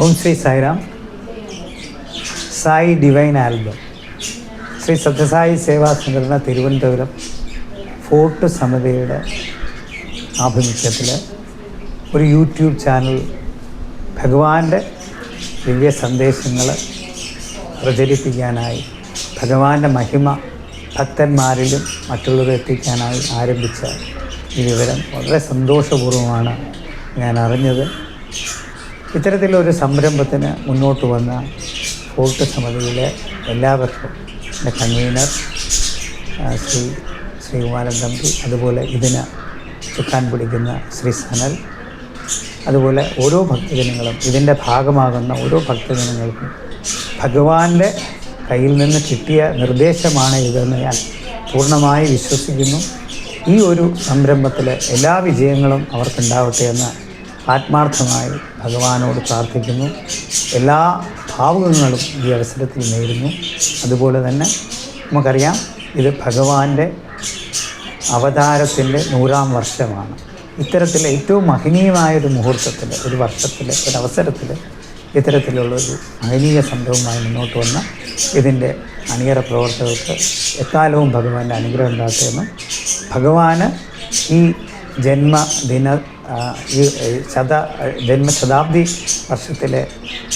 ഓം Shri Sairam. Sai divine album Shri Sathya Sai സേവാ സംഘടന Thiruvananthapuram fort സമിതിയുടെ ആഭിമുഖ്യത്തിൽ ഒരു യൂട്യൂബ് ചാനൽ ഭഗവാന്റെ ദിവ്യ സന്ദേശങ്ങൾ പ്രചരിപ്പിക്കാനായി, ഭഗവാന്റെ മഹിമ ഭക്തന്മാരിലും മറ്റുള്ളവരെ എത്തിക്കാനായി ആരംഭിച്ച ഈ വിവരം വളരെ സന്തോഷപൂർവ്വമാണ് ഞാൻ അറിഞ്ഞത്. ഇത്തരത്തിലൊരു സംരംഭത്തിന് മുന്നോട്ട് വന്ന ഫോർട്ട് സമിതിയിലെ എല്ലാവർക്കും, എൻ്റെ കൺവീനർ ശ്രീകുമാരൻ തമ്പി, അതുപോലെ ഇതിന് ചുക്കാൻ പിടിക്കുന്ന ശ്രീ സനൽ, അതുപോലെ ഓരോ ഭക്തജനങ്ങളും, ഇതിൻ്റെ ഭാഗമാകുന്ന ഓരോ ഭക്തജനങ്ങൾക്കും ഭഗവാന്റെ കയ്യിൽ നിന്ന് കിട്ടിയ നിർദ്ദേശമാണ് ഇതെന്ന് ഞാൻ പൂർണ്ണമായി വിശ്വസിക്കുന്നു. ഈ ഒരു സംരംഭത്തിൽ എല്ലാ വിജയങ്ങളും അവർക്കുണ്ടാവട്ടെ എന്ന് ആത്മാർത്ഥമായി ഭഗവാനോട് പ്രാർത്ഥിക്കുന്നു. എല്ലാ ഭാവുകങ്ങളും ഈ അവസരത്തിൽ നേരുന്നു. അതുപോലെ തന്നെ നമുക്കറിയാം, ഇത് ഭഗവാന്റെ അവതാരത്തിൻ്റെ 100-ാം വർഷമാണ്. ഇത്തരത്തിൽ ഏറ്റവും മഹനീയമായൊരു മുഹൂർത്തത്തിൽ, ഒരു വർഷത്തിൽ, ഒരവസരത്തിൽ ഇത്തരത്തിലുള്ളൊരു മഹനീയ സംഭവമായി മുന്നോട്ട് വന്ന ഇതിൻ്റെ അണിയറ പ്രവർത്തകർക്ക് എക്കാലവും ഭഗവാന്റെ അനുഗ്രഹം ഉണ്ടാകുമെന്നും, ഭഗവാന് ഈ ജന്മശതാബ്ദി വർഷത്തിലെ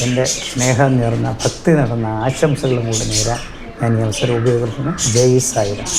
എൻ്റെ സ്നേഹം നിറഞ്ഞ, ഭക്തി നിറഞ്ഞ ആശംസകളും കൂടി നേരാൻ ഞാൻ ഈ അവസരം ഉപയോഗിക്കുന്നു. ജയ് സായിറാം.